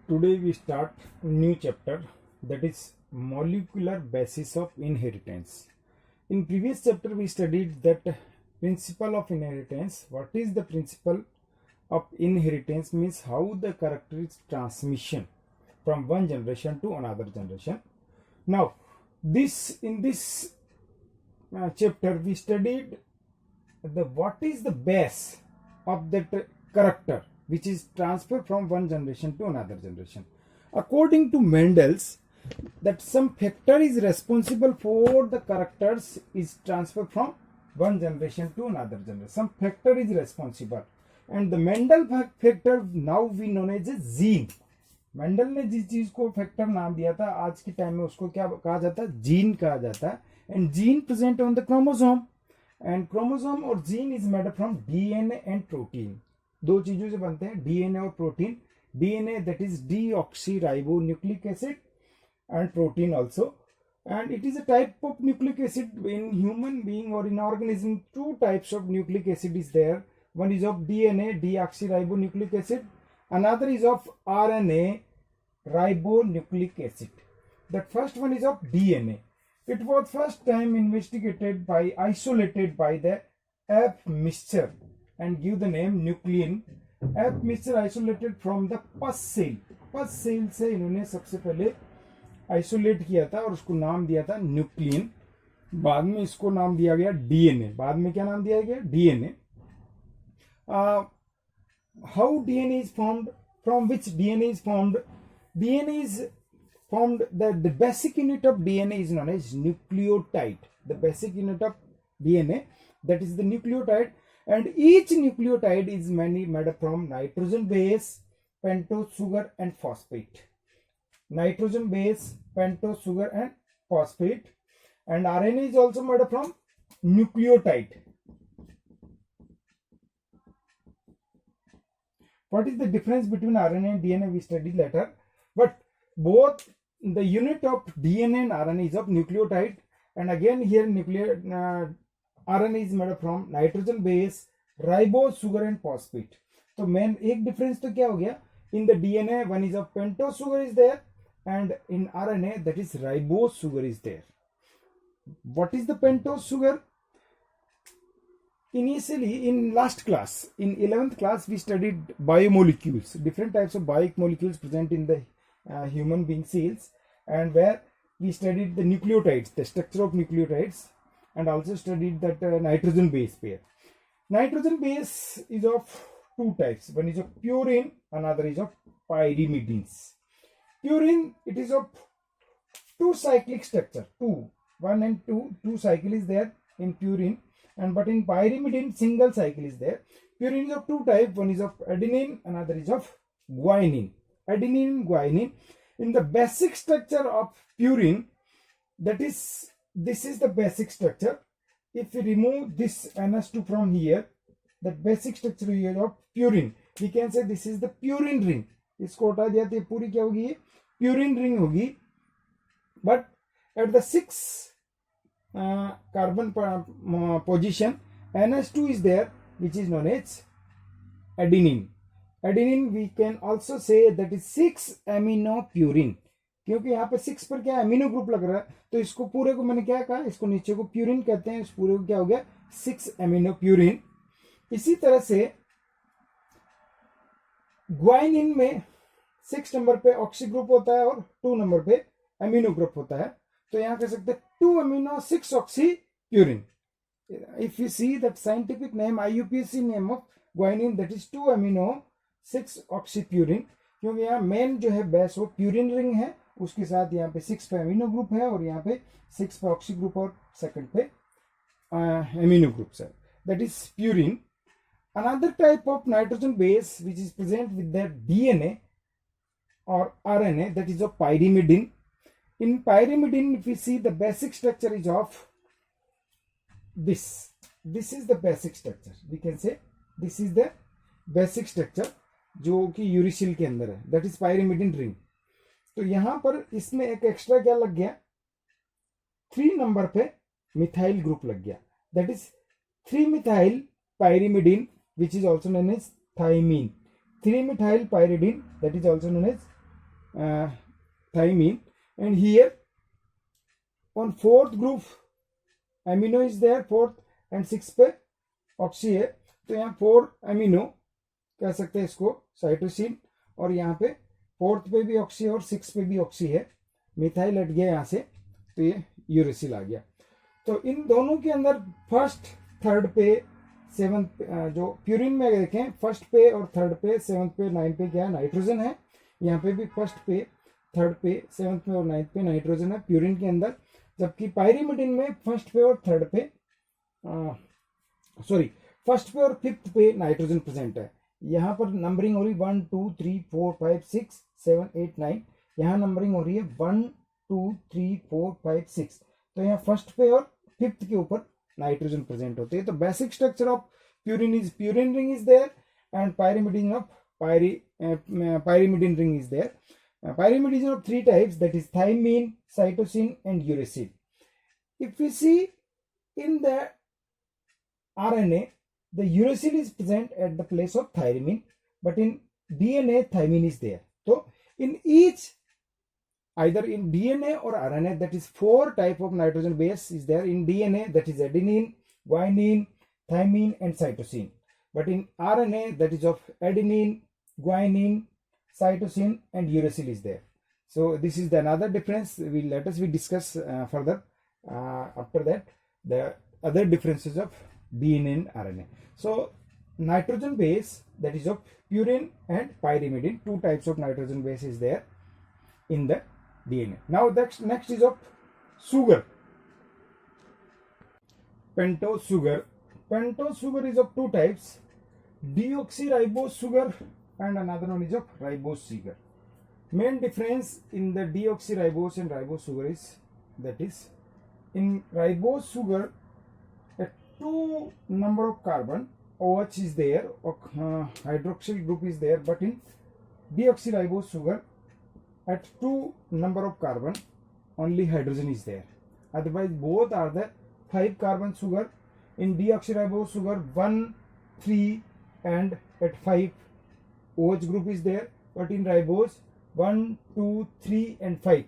Today we start a new chapter, that is molecular basis of inheritance. In previous chapter we studied that principle of inheritance. What is the principle of inheritance? Means how the character is transmission from one generation to another generation. Now in this chapter we studied what is the base of that character which is transferred from one generation to another generation. According to Mendel's, that some factor is responsible for the characters is transferred from one generation to another generation. Some factor is responsible, and the Mendel factor now we known as a gene. Mendel ने जिस चीज को factor नाम दिया था आज के time में उसको क्या कहा जाता है? जीन कहा जाता है. And gene present on the chromosome, and chromosome और gene is made from DNA and protein. दो चीजों से बनते हैं, डीएनए और protein. DNA that is deoxyribonucleic acid and protein also, and it is a type of nucleic acid in human being or in organism. Two types of nucleic acid is there. One is of DNA, deoxyribonucleic acid. Another is of RNA, ribonucleic acid. That first one is of DNA. It was first time isolated by the F. Mischer and give the name nuclein. F. Mischer isolated from the pus cell. pus cell से इन्होंने सबसे पहले isolate किया था और उसको नाम दिया था न्यूक्लियन. बाद में इसको नाम दिया गया डीएनए. बाद में क्या नाम दिया गया? DNA. How DNA is formed, from which DNA is formed? DNA is formed, the basic unit of DNA is known as nucleotide. The basic unit of DNA, that is the nucleotide, and each nucleotide is made up from nitrogen base, pentose sugar and phosphate. Nitrogen base, pentose sugar and phosphate. And RNA is also made up from nucleotide. What is the difference between RNA and DNA we studied later, but both the unit of DNA and RNA is of nucleotide, and again here RNA is made up from nitrogen base, ribose sugar and phosphate. तो main एक difference तो क्या हो गया? In the DNA one is of pentose sugar is there, and in RNA that is ribose sugar is there. What is the pentose sugar? Initially in last class, in 11th class, we studied biomolecules, different types of biomolecules present in the human being cells, and where we studied the nucleotides, the structure of nucleotides, and also studied that nitrogen base pair. Nitrogen base is of two types. One is of purine, another is of pyrimidines. Purine, it is of two cyclic structure, 1 and 2 cycle is there in purine, and but in pyrimidine single cycle is there. Purine is of two types, one is of adenine, another is of guanine. Adenine and guanine. In the basic structure of purine, that is, this is the basic structure. If we remove this NH2 from here, the basic structure here of purine, we can say this is the purine ring. इसको हटा दिया तो पूरी क्या होगी? Purine ring होगी. But at the 6 carbon position, NH2 is there, which is known as adenine. Adenine we can also say that is 6 amino purine, क्योंकि यहाँ पे 6 पर क्या अमीनो ग्रुप लग रहा है, तो इसको पूरे को मैंने क्या कहा, इसको नीचे को प्यूरिन कहते हैं, इस पूरे को क्या हो गया? 6 अमीनो प्यूरिन. इसी तरह से ग्वाइनिन में 6 नंबर पे ऑक्सी ग्रुप होता है और 2 नंबर पे अमीनो ग्रुप होता है, तो यहाँ कह सकते हैं 2 amino 6 oxy purine. If you see that scientific name, IUPAC name of guanine, that is 2 amino 6 oxy purine, क्योंकि यहाँ मेन जो है बेस वो प्यूरिन रिंग है, उसके साथ यहाँ पे 6 पे अमीनो ग्रुप है और यहाँ पे 6 पे ऑक्सी ग्रुप और सेकंड पे अमीनो ग्रुप है, that is purine. Another type of nitrogen base which is present with the DNA or RNA, that is of pyrimidine. In pyrimidine, if we see the basic structure is of this. This is the basic structure. We can say this is the basic structure जो कि uracil के अंदर है, that is pyrimidine ring. तो यहाँ पर इसमें एक एक्स्ट्रा क्या लग गया? 3 नंबर पे मिथाइल ग्रुप लग गया, that is 3 methyl pyrimidine which is also known as thymine. 3 methyl pyridine, that is also known as thymine, and here on fourth group amino is there, fourth and sixth पे oxy है, तो यहाँ 4 amino कह सकते हैं इसको cytosine, और यहाँ पे फोर्थ पे भी ऑक्सी है और 6 पे भी ऑक्सी है, मिथाइल हट गया यहाँ से, तो ये यूरेसिल आ गया। तो इन दोनों के अंदर फर्स्ट थर्ड पे सेवंथ, जो प्यूरिन में देखें फर्स्ट पे और थर्ड पे सेवंथ पे नाइन्थ पे क्या है, नाइट्रोजन है। यहाँ पे भी फर्स्ट पे थर्ड पे सेवंथ पे और नाइन्थ पे नाइट्रोजन है प्यूरिन के अंदर, जबकि पायरीमिडिन में फर्स्ट पे और थर्ड पे फर्स्ट पे और फिफ्थ पे नाइट्रोजन प्रेजेंट है। यहाँ पर नंबरिंग हो रही 1 2 3 4 5 6 7 8 9, यहाँ नंबरिंग हो रही है 1 2 3 4 5 6, तो यहाँ फर्स्ट पे और फिफ्थ के ऊपर नाइट्रोजन प्रेजेंट होते हैं। तो basic structure of purine is purine ring is there and pyrimidine of pyrimidine ring is there. Pyrimidine of 3 types, that is thymine, cytosine and uracil. If we see in the RNA, the uracil is present at the place of thymine, but in DNA thymine is there. So in each, either in DNA or RNA, that is 4 type of nitrogen base is there. In DNA, that is adenine, guanine, thymine and cytosine. But in RNA, that is of adenine, guanine, cytosine and uracil is there. So this is the another difference. Let us discuss further after that the other differences of DNA and RNA. So nitrogen base, that is of purine and pyrimidine, 2 types of nitrogen base is there in the DNA. Now next is of sugar. Pentose sugar. Pentose sugar is of 2 types, deoxyribose sugar and another one is of ribose sugar. Main difference in the deoxyribose and ribose sugar is, that is, in ribose sugar a 2 number of carbon OH is there, hydroxyl group is there, but in deoxyribose sugar at 2 number of carbon only hydrogen is there. Otherwise both are the 5 carbon sugar. In deoxyribose sugar 1, 3 and at 5 OH group is there, but in ribose 1, 2, 3 and 5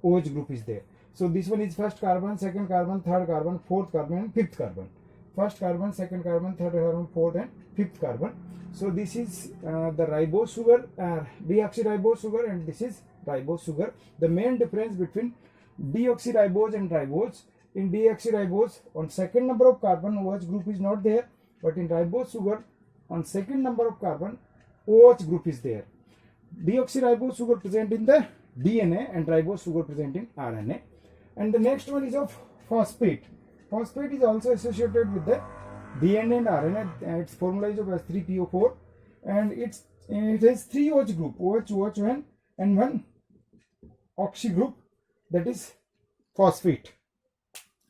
OH group is there. So this one is first carbon, second carbon, third carbon, fourth carbon and fifth carbon. First carbon, second carbon, third carbon, fourth and fifth carbon. So this is the ribose sugar, deoxyribose sugar, and this is ribose sugar. The main difference between deoxyribose and ribose, in deoxyribose on second number of carbon OH group is not there, but in ribose sugar on second number of carbon OH group is there. Deoxyribose sugar present in the DNA and ribose sugar present in RNA. And the next one is of phosphate. Phosphate is also associated with the DNA and RNA. Its formula is of S3PO4 and it has 3 OH group, OH, OH1 and 1 oxy group, that is phosphate.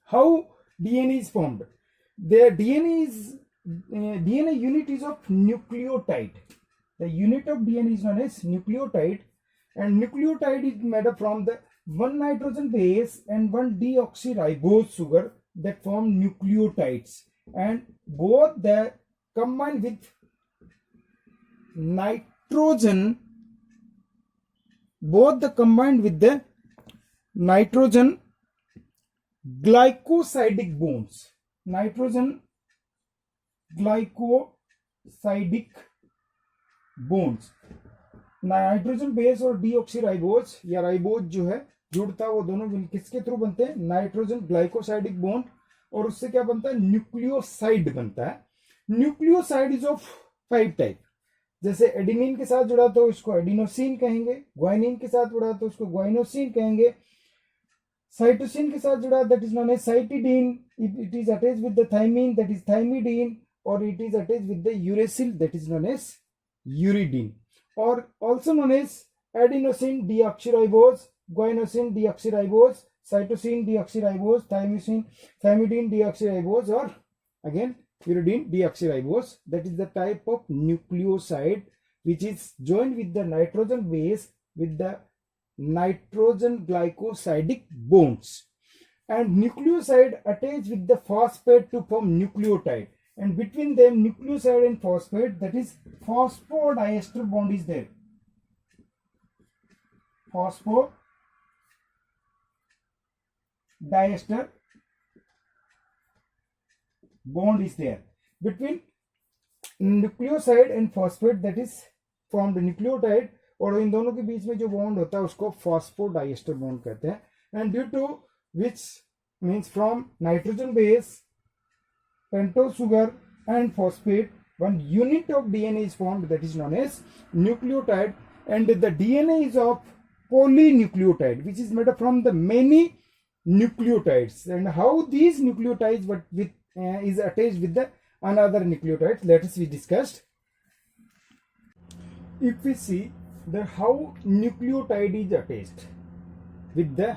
How DNA is formed? The DNA unit is of nucleotide. The unit of DNA is known as nucleotide, and nucleotide is made up from the 1 nitrogen base and 1 deoxyribose sugar that form nucleotides, and both they combine with nitrogen, the nitrogen glycosidic bonds. Nitrogen glycosidic bonds. Nitrogen base और deoxyribose या ribose जो है जुड़ता है, वो दोनों किसके through बनते हैं? नाइट्रोजन ग्लाइकोसाइडिक बॉन्ड, और उससे क्या बनता है? न्यूक्लियोसाइड बनता है। Nucleoside is of 5 type. जैसे एडेनिन के साथ जुड़ा तो इसको एडिनोसिन कहेंगे, ग्वाइनिन के साथ जुड़ा तो उसको ग्वाइनोसिन कहेंगे, साइटोसिन के साथ जुड़ा that is known as cytidine, it is attached with the thymine that is thymidine, और it is attached with the uracil that is known as uridine, or also known as adenosine deoxyribose, guanosine deoxyribose, cytosine deoxyribose, thymidine deoxyribose, or again uridine deoxyribose. That is the type of nucleoside which is joined with the nitrogen base with the nitrogen glycosidic bonds, and nucleoside attach with the phosphate to form nucleotide, and between them nucleoside and phosphate, that is phosphodiester bond is there. phosphodiester bond is there between nucleoside and phosphate, that is formed nucleotide, और इन दोनों के बीच में जो bond होता है उसको phosphodiester bond कहते हैं. And due to which means from nitrogen base, pentose sugar and phosphate, one unit of DNA is formed, that is known as nucleotide, and the DNA is of polynucleotide, which is made up from the many nucleotides. And how these nucleotides is attached with the another nucleotides, let us be discussed. If we see the how nucleotide is attached with the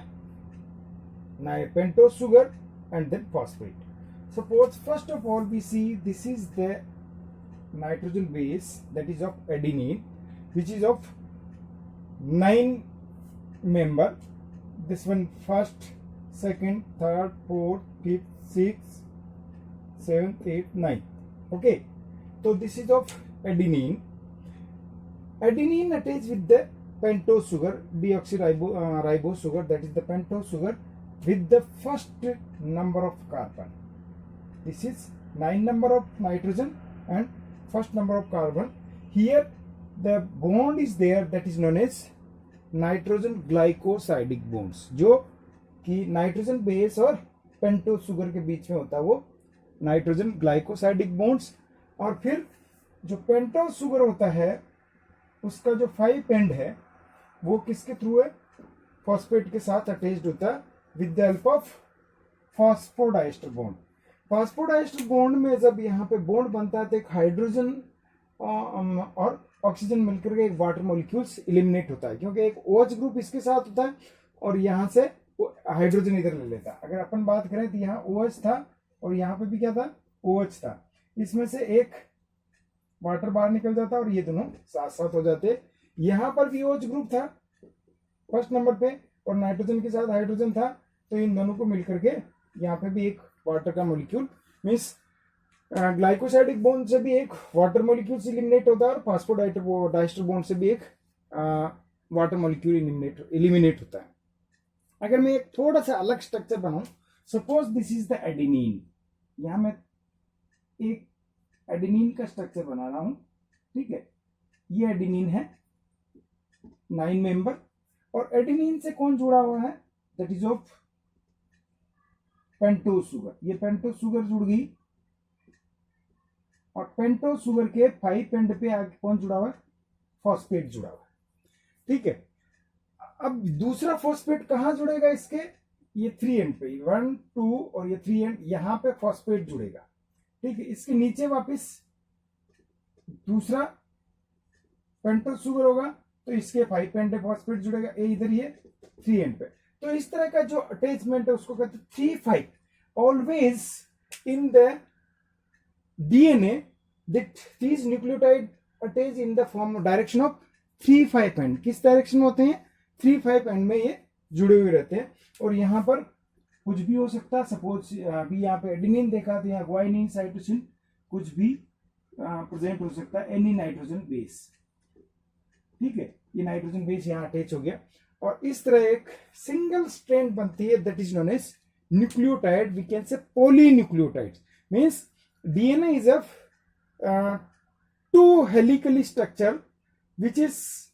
pentose sugar and then phosphate. Suppose first of all we see this is the nitrogen base, that is of adenine, which is of 9 member. This one first, second, third, fourth, fifth, sixth, seventh, eighth, ninth. Okay, so this is of adenine. Adenine attached with the pentose sugar, deoxyribose sugar, that is the pentose sugar, with the first number of carbon. This is 9 number of nitrogen and first number of carbon. Here the bond is there, that is known as nitrogen glycosidic bonds, जो कि nitrogen base और pentose sugar के बीच में होता है, वो nitrogen glycosidic bonds. और फिर जो पेंटोज सुगर होता है उसका जो 5 एंड है वो किसके थ्रू है, फॉस्फेट के साथ अटैच्ड होता है with the help of phosphodiester bond. Phosphodiester bond में जब यहाँ पे बॉन्ड बनता है तो एक हाइड्रोजन और ऑक्सीजन मिलकर के एक वाटर मॉलिक्यूल्स इलिमिनेट होता है, क्योंकि एक OH ग्रुप इसके साथ होता है और यहाँ से हाइड्रोजन इधर ले लेता है. अगर अपन बात करें तो यहाँ OH था और यहाँ पे भी क्या था, OH था. इसमें से एक वाटर बाहर निकल जाता और ये दोनों साथ साथ हो जाते. यहाँ पर भी OH ग्रुप था फर्स्ट नंबर पे और नाइट्रोजन के साथ हाइड्रोजन था, तो इन दोनों को मिलकर के यहाँ पे भी एक वाटर का मॉलिक्यूल मीन्स ग्लाइकोसाइडिक बॉन्ड से भी एक वाटर मॉलिक्यूल इलिमिनेट होता है और फॉस्फोडाइएस्टर बॉन्ड से भी एक वाटर मॉलिक्यूल इलिमिनेट होता है. अगर मैं एक थोड़ा सा अलग स्ट्रक्चर बनाऊं, suppose this is the adenine, यहां मैं एक एडेनिन का स्ट्रक्चर बना रहा हूं, ठीक है. ये एडेनिन है 9 मेंबर, और एडेनिन से कौन जुड़ा हुआ है, that is of pentose sugar. ये पेंटोज सुगर जुड़ गई और पेंटोज सुगर के 5 एंड पे आगे कौन जुड़ा हुआ है, फॉस्फेट जुड़ा हुआ है, ठीक है. अब दूसरा फॉस्फेट कहां जुड़ेगा इसके, ये 3 एंड पे, 1 2 और ये 3 एंड, यहां पे फॉस्फेट जुड़ेगा, ठीक है. इसके नीचे वापस दूसरा पेंटोज सुगर होगा तो इसके 5 एंड पे फॉस्फेट जुड़ेगा, ये इधर ये 3 एंड पे. तो इस तरह का जो अटैचमेंट है उसको कहते हैं 3-5. Always in the DNA that these nucleotide attach in the form direction of 3-5 and. किस डायरेक्शन में होते हैं, 3-5 एंड में ये जुड़े हुए रहते हैं. और यहाँ पर कुछ भी हो सकता है, सपोज अभी यहाँ पे एडेनिन देखा तो यहाँ ग्वाइनिन, साइटोसिन कुछ भी प्रेजेंट हो सकता है, एनी नाइट्रोजन बेस, ठीक है. ये नाइट्रोजन बेस यहाँ अटैच हो गया और इस तरह एक सिंगल स्ट्रैंड बनती है, that is known as nucleotide. We can say polynucleotide means DNA is of 2 helically structure which is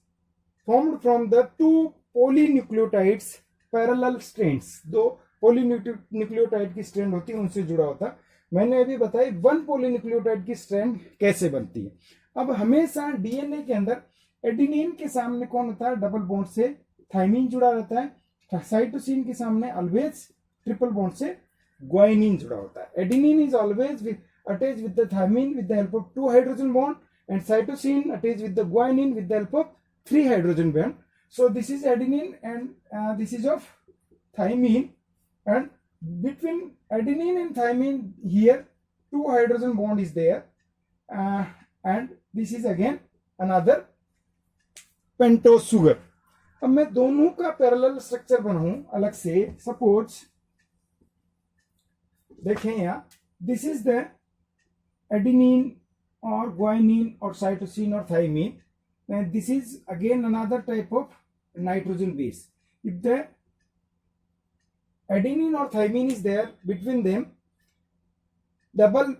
formed from the 2 polynucleotides parallel strands. 2 polynucleotide की स्ट्रैंड होती है, उनसे जुड़ा होता है. मैंने अभी बताया 1 polynucleotide की स्ट्रैंड कैसे बनती है. अब हमेशा डीएनए के अंदर एडेनिन के सामने कौन होता है, डबल बॉन्ड से थाइमिन जुड़ा रहता है. साइटोसिन के सामने ऑलवेज ट्रिपल बॉन्ड से ग्वाइनिन जुड़ा होता है. Adenine is always attach with the thymine with the help of 2 hydrogen bond, and cytosine attached with the guanine with the help of 3 hydrogen bond. So this is adenine and this is of thymine, and between adenine and thymine here 2 hydrogen bond is there, and this is again another pentose sugar. अब मैं दोनों का parallel structure बनाऊं अलग से. Suppose देखें यहाँ, this is the adenine और guanine or cytosine or thymine, and this is again another type of nitrogen base. If the adenine or thymine is there, between them double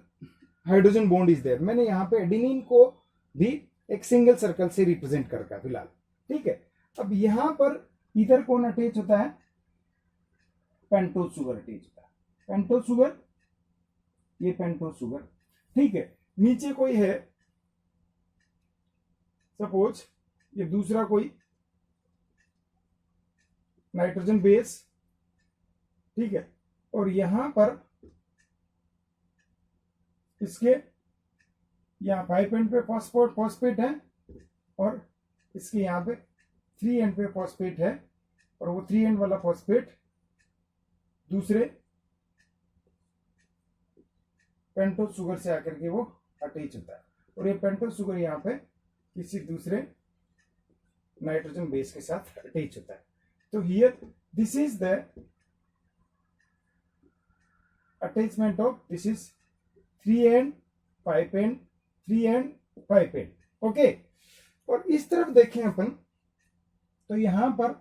hydrogen bond is there. मैंने यहाँ पे adenine को भी एक single circle से represent कर रखा है फिलहाल. ठीक है. अब यहां पर इधर कौन अटैच होता है? पेंटोज शुगर अटैच होता है. पेंटोज शुगर, ये पेंटोज शुगर. ठीक है. नीचे कोई है, सपोज ये दूसरा कोई नाइट्रोजन बेस. ठीक है. और यहां पर इसके यहाँ 5 एंड पे फॉस्फेट है और इसके यहाँ पे 3 एंड पे फॉस्फेट है और वो 3 एंड वाला फॉस्फेट दूसरे पेंटोज शुगर से आकर के वो अटैच होता है और ये पेंटोज शुगर यहाँ पे किसी दूसरे नाइट्रोजन बेस के साथ अटैच होता है. तो here this is the attachment of, this is 3 and 5 and 3 and 5 and. Okay. और इस तरफ देखें अपन तो यहां पर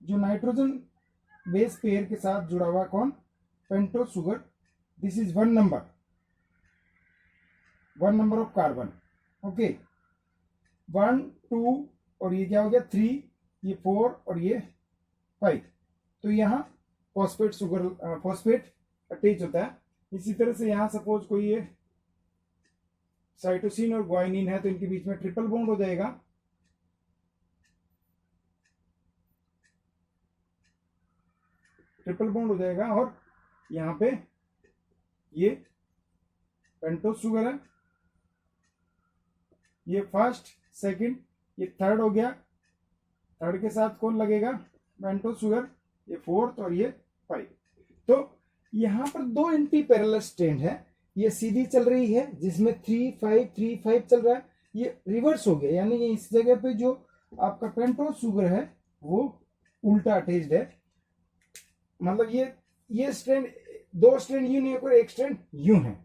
जो नाइट्रोजन बेस पेयर के साथ जुड़ा हुआ कौन? Pentose sugar. This is 1 number of carbon. Okay. 1 2 और ये क्या हो गया 3, ये 4 और ये 5. तो यहाँ फॉस्फेट शुगर फॉस्फेट अटैच होता है. इसी तरह से यहां सपोज कोई ये साइटोसिन और ग्वाइनिन है तो इनके बीच में ट्रिपल बॉन्ड हो जाएगा. और यहां पे ये पेंटोज शुगर है, ये फर्स्ट, सेकंड, ये थर्ड हो गया. थर्ड के साथ कौन लगेगा? Pentose sugar. ये फोर्थ और ये 5. तो यहां पर 2 एंटी पैरेलल स्ट्रैंड है. ये सीधी चल रही है जिसमें 3 5 3 5 चल रहा है. ये रिवर्स हो गया, यानी कि इस जगह पे जो आपका पेंटोज शुगर है वो उल्टा अटैच्ड है. मतलब ये स्ट्रैंड, 2 स्ट्रैंड यूं नहीं है, एक स्ट्रैंड यूं है.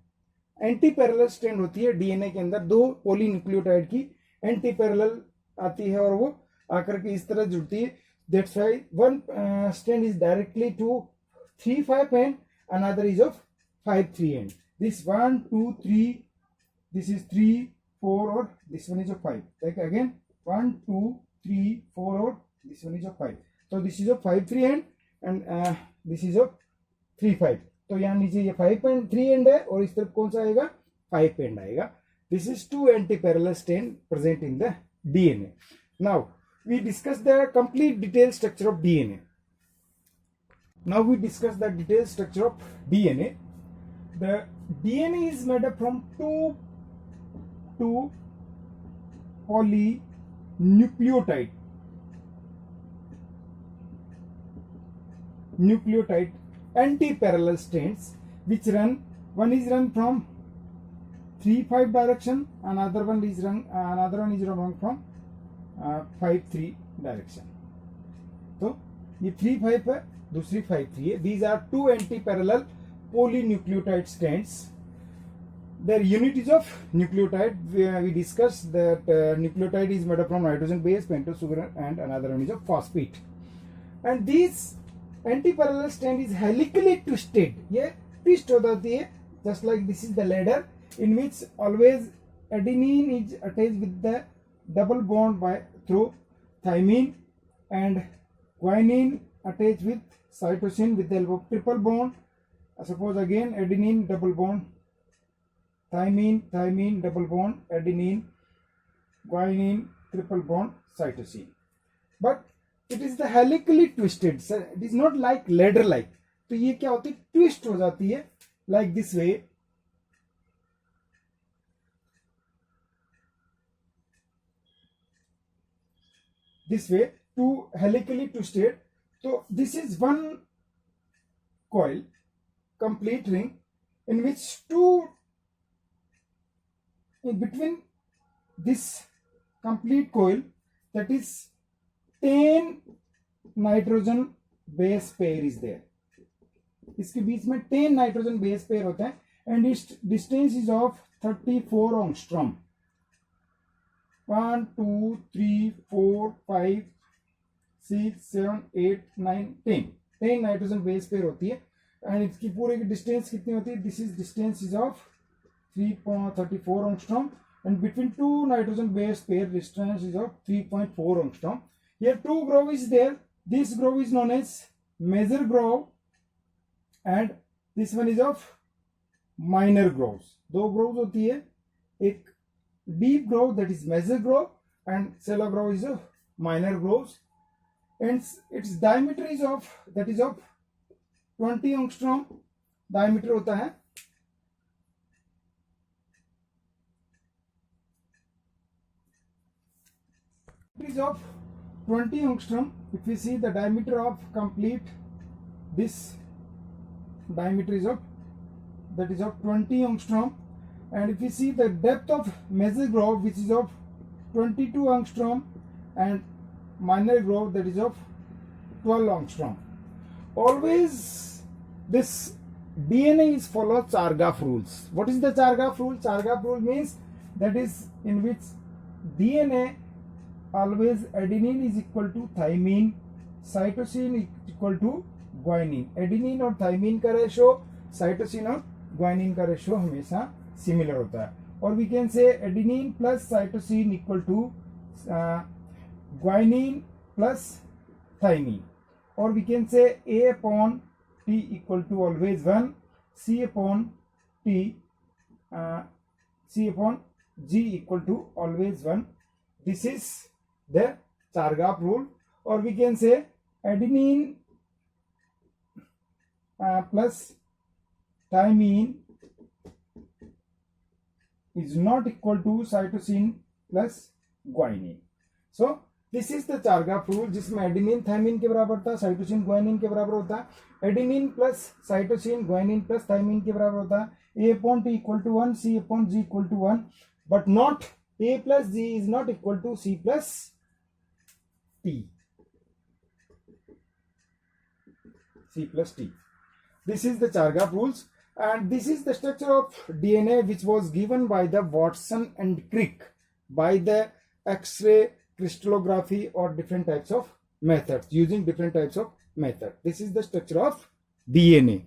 एंटी पैरेलल स्ट्रैंड होती है डीएनए के अंदर. 2 पॉलीन्यूक्लियोटाइड की एंटी पैरेलल आती है और वो आकर के इस तरह जुड़ती है. That's why one strand is directly to 3 5 and another is of 5 3 end. This 1 2 3, this is 3 4 or this one is of 5. Like again 1 2 3 4 or this one is of 5. So this is of 5 3 end and this is of 3 5. तो यहाँ नीचे ये 5 and 3 end है और इस तरफ कौन सा आएगा? 5 end आएगा. This is 2 anti-parallel strand present in the DNA. Now we discuss the complete detailed structure of DNA. Now we discuss the detailed structure of DNA. The DNA is made up from two polynucleotide anti-parallel strands which run, one is run from 3 5 direction, another one is run from 5 3 direction. तो ये 3 5 है, दूसरी 5 3 है. These are 2 anti-parallel polynucleotide strands. Their unit is of nucleotide. We discussed that nucleotide is made up from nitrogen base, pentose sugar, and another one is of phosphate. And these anti-parallel strand is helically twisted. ये twist हो जाती है, just like this is the ladder in which always adenine is attached with the double bond through thymine and guanine attached with cytosine with the help of triple bond. Suppose again adenine double bond, thymine double bond, adenine, guanine triple bond, cytosine. But it is the helically twisted. So it is not like ladder like. तो ये क्या होती है? Twist हो जाती है like this way. This way, two helically twisted. So this is one coil, complete ring, in which in between this complete coil, that is 10 nitrogen base pair is there. इसके बीच में 10 नाइट्रोजन बेस पेयर होता है and it's distance is of 34 ऑंगस्ट्रॉम. 1 2 3 4 5 6 7 8 9 10 nitrogen base pair होती है and इसकी पूरे की distance कितनी होती है? This is distance is of 3.34 angstrom and between two nitrogen base pair distance is of 3.4 angstrom. Here two groove is there. This groove is known as major groove and this one is of minor grooves. दो grooves होती है, एक deep groove that is major groove and shallow groove is of minor grooves and its diameter is of 20 angstrom diameter होता है. Is of 20 angstrom. If we see the diameter of complete, this diameter is of 20 angstrom, and if we see the depth of major groove which is of 22 angstrom and minor groove that is of 12 angstrom. Always this DNA is follow Chargaff rules. What is the Chargaff rule? Chargaff rule means that is in which DNA always adenine is equal to thymine, cytosine is equal to guanine. Adenine और thymine का ratio cytosine और guanine का ratio हमेशा similar होता है. और we can say adenine plus cytosine equal to guanine plus thymine. और we can say A upon T equal to always 1, C upon G equal to always 1. This is the Chargaff rule. Or we can say adenine plus thymine is not equal to cytosine plus guanine. So this is the Chargaff rule जिसमें adenine thymine के बराबर था, cytosine guanine के बराबर होता है. adenine plus cytosine guanine plus thymine के बराबर होता है. A upon T equal to 1, C upon G equal to 1, but not A plus G is not equal to C plus T. C plus T. This is the Chargaff rules, and this is the structure of DNA which was given by the Watson and Crick by the X-ray crystallography or different types of methods, using different types of method. This is the structure of DNA.